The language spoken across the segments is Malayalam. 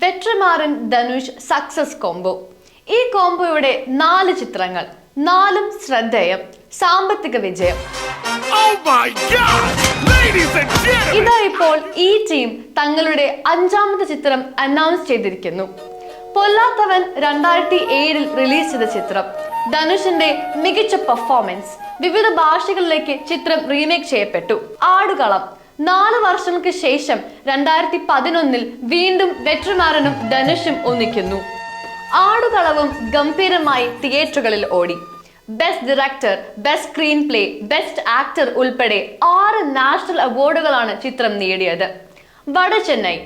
Vetrimaaran Dhanush success combo. ഈ കോംബോയുടെ 4 ചിത്രങ്ങൾ, 4ഉം ശ്രദ്ധേയം, സാമ്പത്തിക വിജയം. ഇതാ ഇപ്പോൾ ഈ ടീം തങ്ങളുടെ 5ാമത്തെ ചിത്രം അനൗൺസ് ചെയ്തിരിക്കുന്നു. പൊല്ലാത്തവൻ 2007 റിലീസ് ചെയ്ത ചിത്രം. ധനുഷിന്റെ മികച്ച പെർഫോമൻസ്. വിവിധ ഭാഷകളിലേക്ക് ചിത്രം റീമേക്ക് ചെയ്യപ്പെട്ടു. ആടുകളം 4 വർഷങ്ങൾക്ക് ശേഷം 2011 വീണ്ടും വെട്രിമാരനും ധനുഷും ഒന്നിക്കുന്നു. ആടുകളവും ഗംഭീരമായി തിയേറ്ററുകളിൽ ഓടി. Best director, best screen play, best actor ഉൾപ്പെടെ 6 നാഷണൽ അവാർഡുകളാണ് ചിത്രം നേടിയത്. വടചെന്നൈ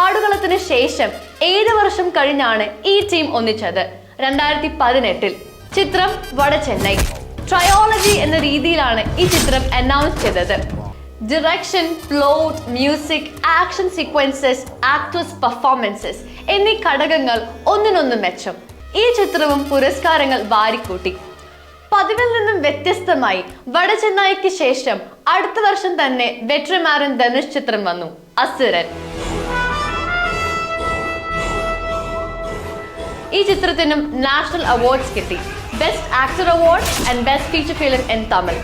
ആടുകളത്തിന് ശേഷം 7 വർഷം കഴിഞ്ഞാണ് ഈ ടീം ഒന്നിച്ചത്. 2018 ചിത്രം വടചെന്നൈ. ട്രയോളജി എന്ന രീതിയിലാണ് ഈ ചിത്രം അനൗൺസ് ചെയ്തത്. Direction, plot, music, action sequences, actors performances എന്നീ ഘടകങ്ങൾ ഒന്നിനൊന്ന് മെച്ചം. ഈ ചിത്രവും പുരസ്കാരങ്ങൾ വാരിക്കൂട്ടി. പതിവിൽ നിന്നും വ്യത്യസ്തമായി വടചെന്നൈക്ക് ശേഷം അടുത്ത വർഷം തന്നെ വെട്രിമാരൻ ധനുഷ് ചിത്രം വന്നു, അസുരൻ. ഈ ചിത്രത്തിനും നാഷണൽ അവാർഡ്സ് കിട്ടി. Best actor award and best feature film in Tamil.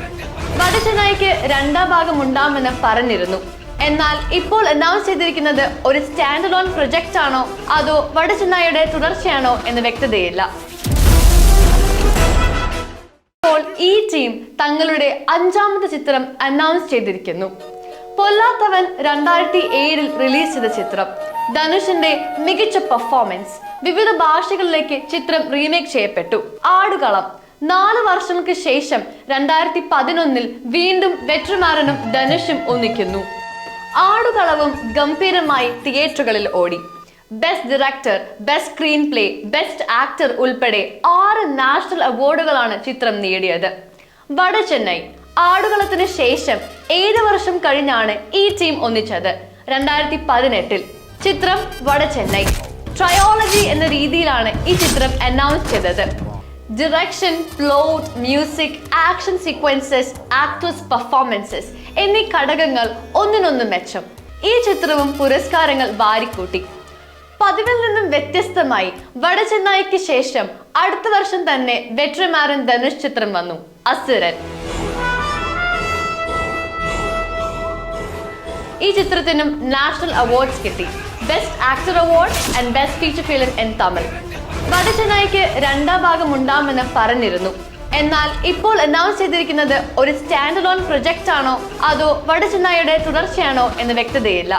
വടചെന്നൈക്ക് 2ാം ഭാഗം ഉണ്ടാകുമെന്ന് പറഞ്ഞിരുന്നു. എന്നാൽ ഇപ്പോൾ അനൗൺസ് ചെയ്തിരിക്കുന്നത് ഒരു സ്റ്റാൻഡ് അലോൺ പ്രൊജക്റ്റ് ആണോ അതോ വടചെന്നൈയുടെ തുടർച്ചയാണോ എന്ന് വ്യക്തതയില്ല. ഇപ്പോൾ ഈ ടീം തങ്ങളുടെ 5ാമത്തെ ചിത്രം അനൗൺസ് ചെയ്തിരിക്കുന്നു. പൊല്ലാത്തവൻ 2007 റിലീസ് ചെയ്ത ചിത്രം. ധനുഷിന്റെ മികച്ച പെർഫോമൻസ്. വിവിധ ഭാഷകളിലേക്ക് ചിത്രം റീമേക്ക് ചെയ്യപ്പെട്ടു. ആടുകളം 4 വർഷങ്ങൾക്ക് ശേഷം 2011 വീണ്ടും വെട്രിമാരനും ധനുഷും ഒന്നിക്കുന്നു. ആടുകളവും ഗംഭീരമായി തിയേറ്ററുകളിൽ ഓടി. Best director, best screen play, best actor ഉൾപ്പെടെ 6 നാഷണൽ അവാർഡുകളാണ് ചിത്രം നേടിയത്. വടചെന്നൈ ആടുകളത്തിന് ശേഷം 7 വർഷം കഴിഞ്ഞാണ് ഈ ടീം ഒന്നിച്ചത്. 2018 ചിത്രം വടചെന്നൈ. ട്രയോളജി എന്ന രീതിയിലാണ് ഈ ചിത്രം അനൗൺസ് ചെയ്തത്. Direction, plot, music, action sequences, actors performances എന്നീ ഘടകങ്ങൾ ഒന്നിനൊന്ന് മെച്ചം. ഈ ചിത്രവും പുരസ്കാരങ്ങൾ വാരിക്കൂട്ടി. പതിവിൽ നിന്നും വ്യത്യസ്തമായി വടചെന്നൈക്ക് ശേഷം അടുത്ത വർഷം തന്നെ വെട്രിമാരൻ ധനുഷ് ചിത്രം വന്നു, അസുരൻ. ഈ ചിത്രത്തിനും നാഷണൽ അവാർഡ്സ് കിട്ടി. Best actor award and best feature film in Tamil. വടചെന്നൈക്ക് 2ാം ഭാഗം ഉണ്ടാകുമെന്ന് പറഞ്ഞിരുന്നു. എന്നാൽ ഇപ്പോൾ അനൗൺസ് ചെയ്തിരിക്കുന്നത് ഒരു സ്റ്റാൻഡ് അലോൺ പ്രൊജക്റ്റ് ആണോ അതോ വടചെന്നൈയുടെ തുടർച്ചയാണോ എന്ന് വ്യക്തതയില്ല.